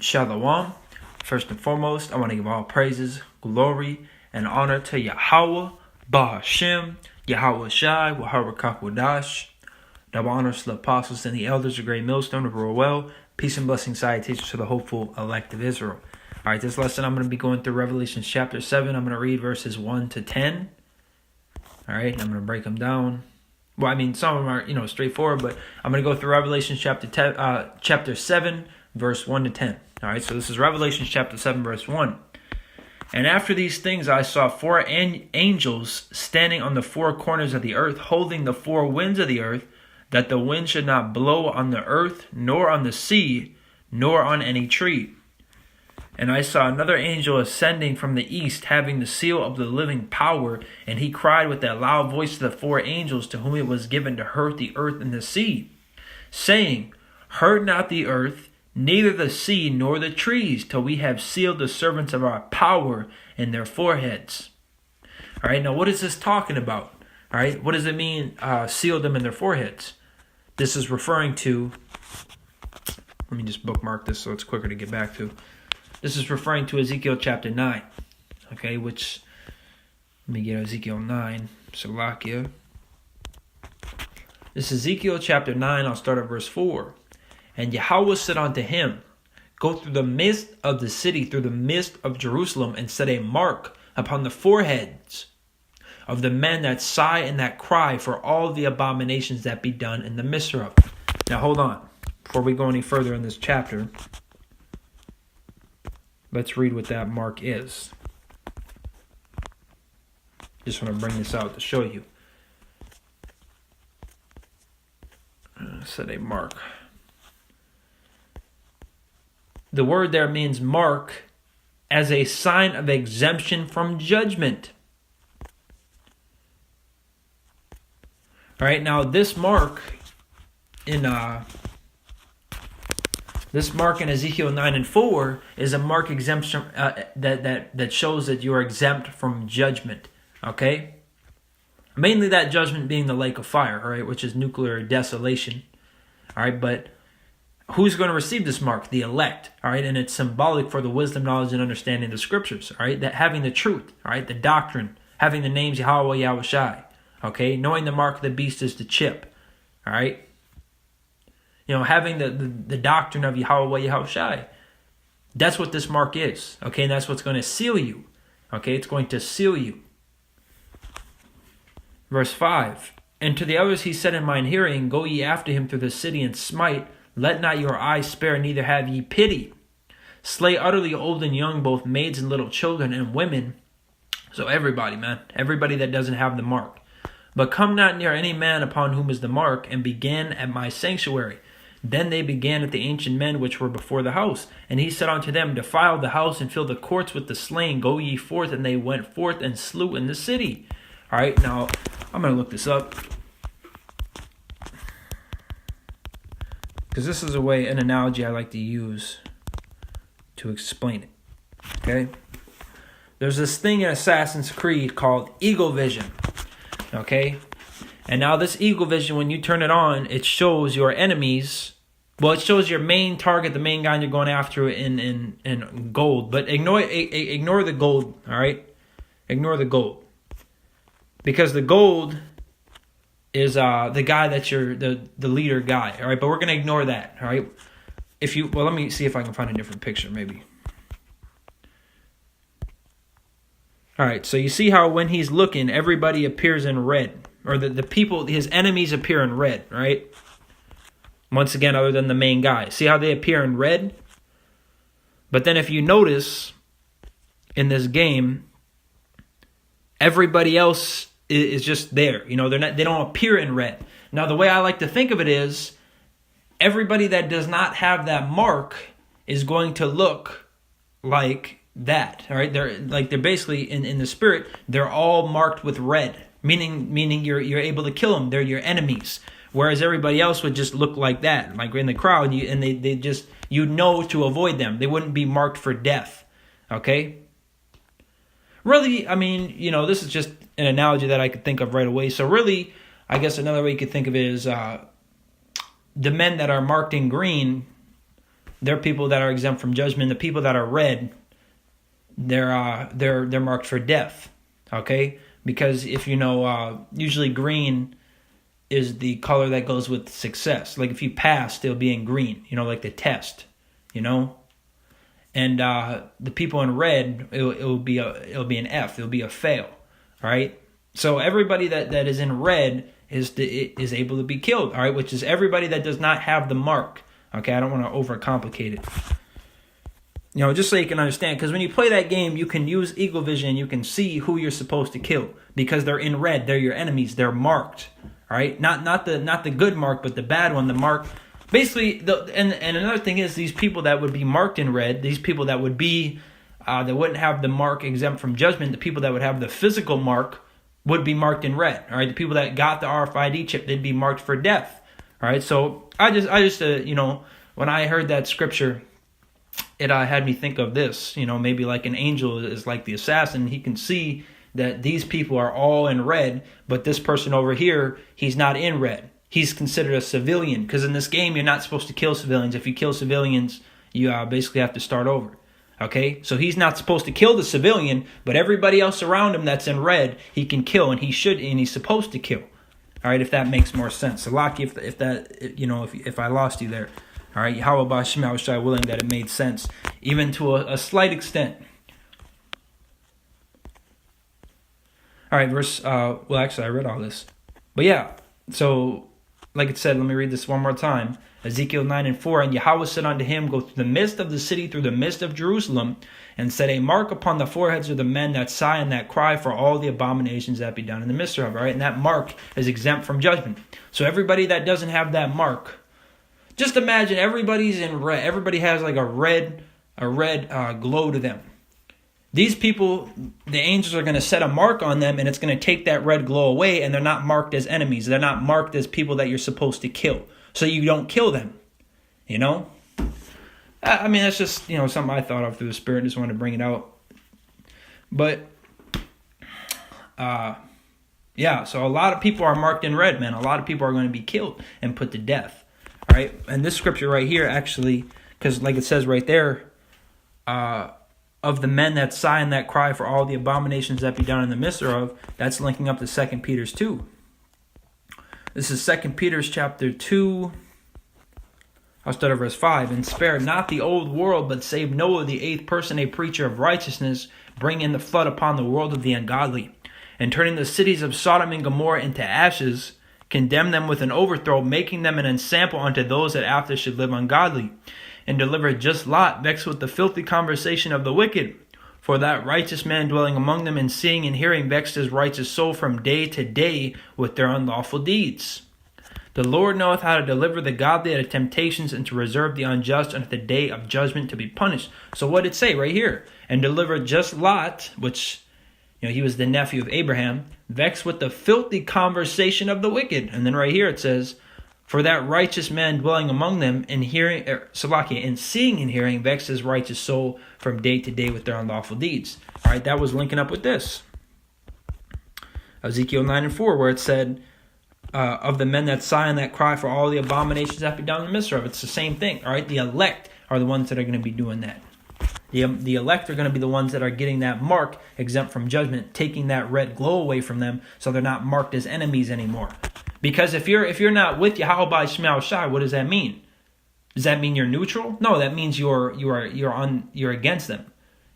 Shalom. First and foremost, I want to give all praises, glory, and honor to Yahweh, Bahashem, Yahweh Shai, Wahara Kakwadash. Double honors to the apostles and the elders of Great Millstone of Rural Well. Peace and blessing, salutations to the hopeful elect of Israel. All right, this lesson I'm going to be going through Revelation chapter 7. I'm going to read verses 1 to 10. All right, and I'm going to break them down. Well, I mean, some of them are, straightforward, but I'm going to go through Revelation chapter 7, verse 1 to 10. All right, so this is Revelation chapter 7, verse 1. And after these things I saw four angels standing on the four corners of the earth, holding the four winds of the earth, that the wind should not blow on the earth, nor on the sea, nor on any tree. And I saw another angel ascending from the east, having the seal of the living power, and he cried with a loud voice to the four angels to whom it was given to hurt the earth and the sea, saying, Hurt not the earth, neither the sea nor the trees, till we have sealed the servants of our power in their foreheads. All right, now what is this talking about? All right, what does it mean, sealed them in their foreheads? This is referring to, let me just bookmark this so it's quicker to get back to. This is referring to Ezekiel chapter 9, okay, which, let me get Ezekiel 9, Salakia. This is Ezekiel chapter 9, I'll start at verse 4. And Yahweh said unto him, Go through the midst of the city, through the midst of Jerusalem, and set a mark upon the foreheads of the men that sigh and that cry for all the abominations that be done in the midst of. Now hold on. Before we go any further in this chapter, let's read what that mark is. Just want to bring this out to show you. Set a mark. The word there means mark as a sign of exemption from judgment. All right, now this mark in Ezekiel 9 and 4 is a mark exemption that shows that you are exempt from judgment. Okay, mainly that judgment being the lake of fire, all right, which is nuclear desolation. All right, but who's going to receive this mark? The elect, all right? And it's symbolic for the wisdom, knowledge, and understanding of the scriptures, all right? That having the truth, all right? The doctrine, having the names Yahweh, Yahweh Shai, okay? Knowing the mark of the beast is the chip, all right? Having the doctrine of Yahweh, Yahweh Shai. That's what this mark is, okay? And that's what's going to seal you, okay? It's going to seal you. Verse 5, And to the others he said in mine hearing, Go ye after him through the city and smite. Let not your eyes spare, neither have ye pity. Slay utterly old and young, both maids and little children and women. So everybody, man. Everybody that doesn't have the mark. But come not near any man upon whom is the mark, and begin at my sanctuary. Then they began at the ancient men which were before the house. And he said unto them, Defile the house and fill the courts with the slain. Go ye forth. And they went forth and slew in the city. All right, now I'm going to look this up. Because this is an analogy I like to use to explain it, okay? There's this thing in Assassin's Creed called Eagle Vision, okay? And now this Eagle Vision, when you turn it on, it shows your enemies. Well, it shows your main target, the main guy you're going after in gold. But ignore the gold, all right? Ignore the gold. Because the gold is the guy that's the leader guy, all right? But we're going to ignore that, all right? Let me see if I can find a different picture, maybe. All right, so you see how when he's looking, everybody appears in red, or the people, his enemies appear in red, right? Once again, other than the main guy. See how they appear in red? But then if you notice in this game, everybody else is just there. They don't appear in red. Now, the way I like to think of it is everybody that does not have that mark is going to look like that. All right, they're basically in the spirit. They're all marked with red, meaning you're able to kill them. They're your enemies. Whereas everybody else would just look like that, like in the crowd, and they just to avoid them. They wouldn't be marked for death. Okay. Really, I mean, this is just an analogy that I could think of right away. So really, I guess another way you could think of it is the men that are marked in green they're people that are exempt from judgment. The people that are red, they're marked for death. Okay, because if you know, usually green is the color that goes with success. Like if you pass, they'll be in green. You know, like the test. You know, and the people in red, it'll be an F. It'll be a fail. All right. So everybody that is in red is able to be killed. All right, which is everybody that does not have the mark. Okay, I don't want to overcomplicate it. You know, just so you can understand, because when you play that game, you can use eagle vision. You can see who you're supposed to kill because they're in red. They're your enemies. They're marked. All right, not the good mark, but the bad one. The mark. Basically, and another thing is these people that would be marked in red. These people that would be that wouldn't have the mark exempt from judgment. The people that would have the physical mark would be marked in red. All right, the people that got the RFID chip, they'd be marked for death. All right, so I just you know, when I heard that scripture, it had me think of this. You know, maybe like an angel is like the assassin. He can see that these people are all in red, but this person over here, he's not in red. He's considered a civilian because in this game, you're not supposed to kill civilians. If you kill civilians, you basically have to start over. Okay, so he's not supposed to kill the civilian, but everybody else around him that's in red, he can kill, and he should, and he's supposed to kill. All right, if that makes more sense. So, Laki, if that, you know, if I lost you there, all right, Yahweh Ba'Shem, I was willing that it made sense, even to a slight extent. All right, verse. Well, actually, I read all this, but yeah. So, like it said, let me read this one more time. Ezekiel 9:4, and Yahweh said unto him, go through the midst of the city, through the midst of Jerusalem, and set a mark upon the foreheads of the men that sigh and that cry for all the abominations that be done in the midst of. All right, and that mark is exempt from judgment. So everybody that doesn't have that mark, just imagine everybody's in red. Everybody has like a red glow to them. These people, the angels are going to set a mark on them, and it's going to take that red glow away, and they're not marked as enemies. They're not marked as people that you're supposed to kill. So you don't kill them, you know? I mean, that's just, you know, something I thought of through the Spirit. Just wanted to bring it out. But, yeah, so a lot of people are marked in red, man. A lot of people are going to be killed and put to death, all right? And this scripture right here, actually, because like it says right there, of the men that sigh and that cry for all the abominations that be done in the midst thereof, that's linking up to 2 Peter's 2. This is 2 Peter's chapter 2. I'll start at verse 5. And spare not the old world, but save Noah, the eighth person, a preacher of righteousness, bring in the flood upon the world of the ungodly. And turning the cities of Sodom and Gomorrah into ashes, condemn them with an overthrow, making them an ensample unto those that after should live ungodly. And deliver just Lot, vexed with the filthy conversation of the wicked. For that righteous man dwelling among them, and seeing and hearing, vexed his righteous soul from day to day with their unlawful deeds. The Lord knoweth how to deliver the godly out of temptations, and to reserve the unjust unto the day of judgment to be punished. So what did it say right here? And deliver just Lot, which, you know, he was the nephew of Abraham, vexed with the filthy conversation of the wicked. And then right here it says, for that righteous man dwelling among them, and hearing, and seeing and hearing, vexed his righteous soul from day to day with their unlawful deeds. All right, that was linking up with this. Ezekiel 9:4, where it said, of the men that sigh and that cry for all the abominations that be done in the midst of. It's the same thing. All right, the elect are the ones that are going to be doing that. The elect are going to be the ones that are getting that mark exempt from judgment, taking that red glow away from them, so they're not marked as enemies anymore. Because if you're not with Yahweh Shemel Shai, what does that mean? Does that mean you're neutral? No, that means you're against them.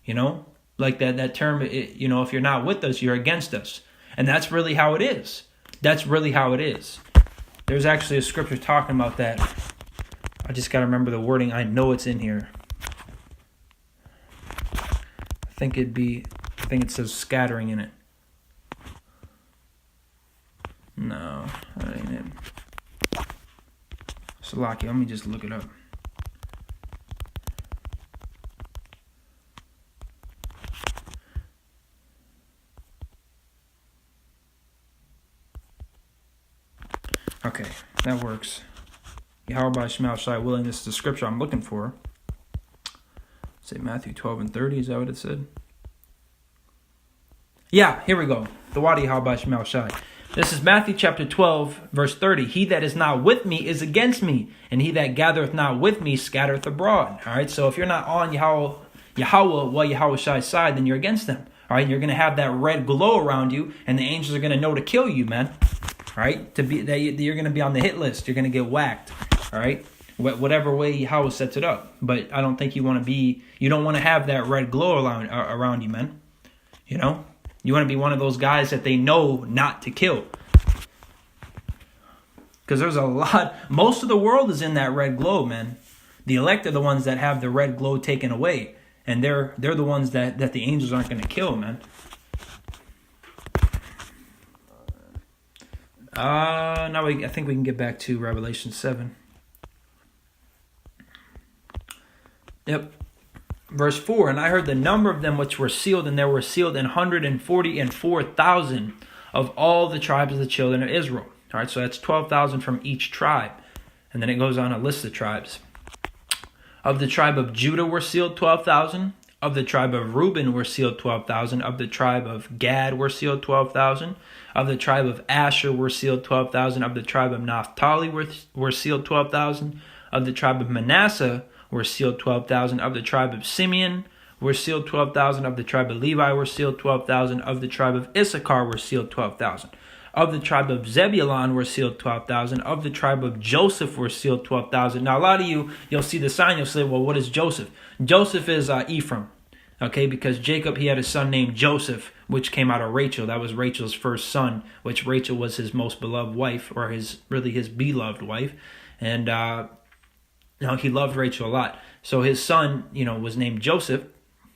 You know, like that term. You know, if you're not with us, you're against us, and that's really how it is. That's really how it is. There's actually a scripture talking about that. I just got to remember the wording. I know it's in here. I think it says scattering in it. No, that ain't it. Salaki, let me just look it up. Okay, that works. Yahweh Shemel Shai willing, this is the scripture I'm looking for. Say Matthew 12:30, is that what it said? Yeah, here we go. The Wadi Yahweh Shemel Shai. This is Matthew chapter 12, verse 30. He that is not with me is against me, and he that gathereth not with me scattereth abroad. All right, so if you're not on Yahweh, Yahweh Shai's side, then you're against them. All right, you're going to have that red glow around you, and the angels are going to know to kill you, man. All right, you're going to be on the hit list. You're going to get whacked. All right, whatever way Yahweh sets it up. But I don't think you don't want to have that red glow around you, man. You know? You want to be one of those guys that they know not to kill. Because there's a lot. Most of the world is in that red glow, man. The elect are the ones that have the red glow taken away. And they're the ones that the angels aren't going to kill, man. I think we can get back to Revelation 7. Yep. Verse 4, and I heard the number of them which were sealed, and there were sealed 144,000 of all the tribes of the children of Israel. All right, so that's 12,000 from each tribe. And then it goes on a list of tribes. Of the tribe of Judah were sealed 12,000. Of the tribe of Reuben were sealed 12,000. Of the tribe of Gad were sealed 12,000. Of the tribe of Asher were sealed 12,000. Of the tribe of Naphtali were sealed 12,000. Of the tribe of Manasseh were sealed 12,000. Of the tribe of Simeon were sealed 12,000. Of the tribe of Levi were sealed 12,000. Of the tribe of Issachar were sealed 12,000. Of the tribe of Zebulun were sealed 12,000. Of the tribe of Joseph were sealed 12,000. Now, a lot of you'll see the sign, you'll say, well, what is Joseph? Joseph is Ephraim, okay, because Jacob, he had a son named Joseph, which came out of Rachel. That was Rachel's first son, which Rachel was his most beloved wife, or his beloved wife. And, he loved Rachel a lot. So his son, was named Joseph.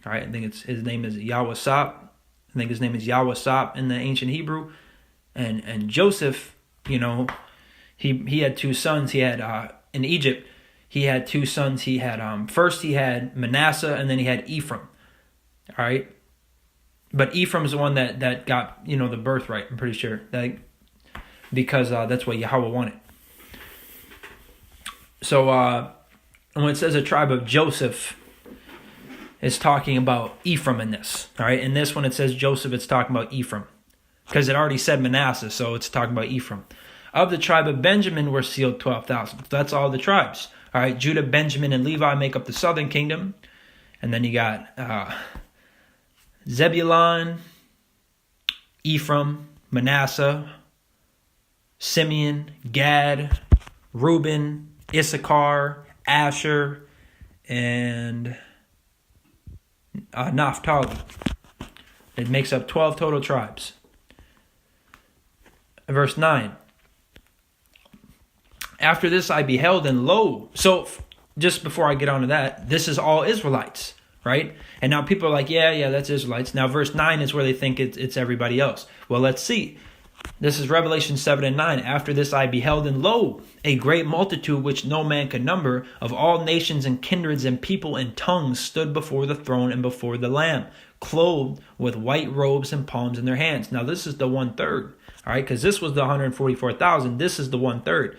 All right, I think his name is Yahweh-Sop. I think his name is Yahweh-Sop in the ancient Hebrew. And Joseph, he had two sons. He had in Egypt, he had two sons. He had first he had Manasseh, and then he had Ephraim. All right, but Ephraim's the one that got the birthright. I'm pretty sure because that's what Yahweh wanted. So when it says a tribe of Joseph, it's talking about Ephraim in this. All right, in this when it says Joseph, it's talking about Ephraim. Because it already said Manasseh, so it's talking about Ephraim. Of the tribe of Benjamin were sealed 12,000. That's all the tribes. All right, Judah, Benjamin, and Levi make up the southern kingdom. And then you got Zebulun, Ephraim, Manasseh, Simeon, Gad, Reuben, Issachar, Asher, and Naphtali. It makes up 12 total tribes. Verse 9. After this I beheld, and lo. So just before I get on to that, this is all Israelites, right? And now people are like, yeah, that's Israelites. Now verse 9 is where they think it's everybody else. Well, let's see. This is Revelation 7 and 9. After this I beheld, and lo, a great multitude which no man could number, of all nations and kindreds and people and tongues, stood before the throne and before the Lamb, clothed with white robes and palms in their hands. Now this is the 1/3. All right, because this was the 144,000. This is the 1/3.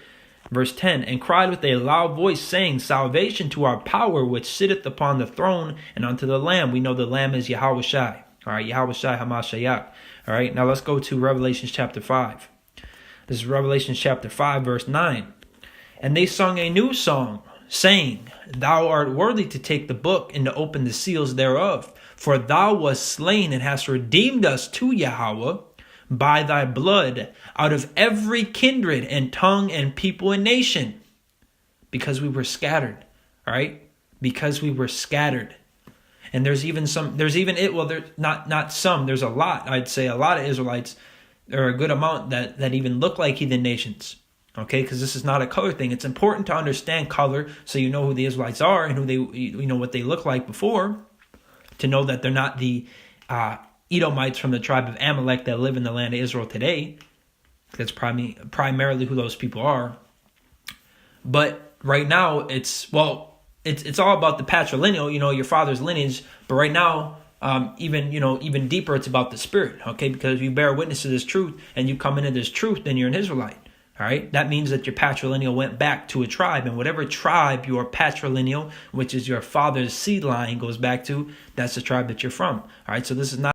Verse 10, and cried with a loud voice, saying, salvation to our power, which sitteth upon the throne, and unto the Lamb. We know the Lamb is Yahweh Shai. All right, Yahweh Shai HaMashiach. All right, now let's go to Revelation chapter 5. This is Revelation chapter 5, verse 9. And they sung a new song, saying, thou art worthy to take the book and to open the seals thereof. For thou wast slain and hast redeemed us to Yahweh by thy blood out of every kindred and tongue and people and nation, because we were scattered. All right, because we were scattered. And there's not some, there's a lot. I'd say a lot of Israelites, or a good amount that even look like heathen nations. Okay, because this is not a color thing. It's important to understand color so you know who the Israelites are and who they, what they look like before, to know that they're not the Edomites from the tribe of Amalek that live in the land of Israel today. That's primarily who those people are. But right now, it's all about the patrilineal, your father's lineage. But right now, even deeper, it's about the spirit. Okay, because if you bear witness to this truth and you come into this truth, then you're an Israelite. All right, that means that your patrilineal went back to a tribe, and whatever tribe your patrilineal, which is your father's seed line, goes back to, that's the tribe that you're from. All right, so this is not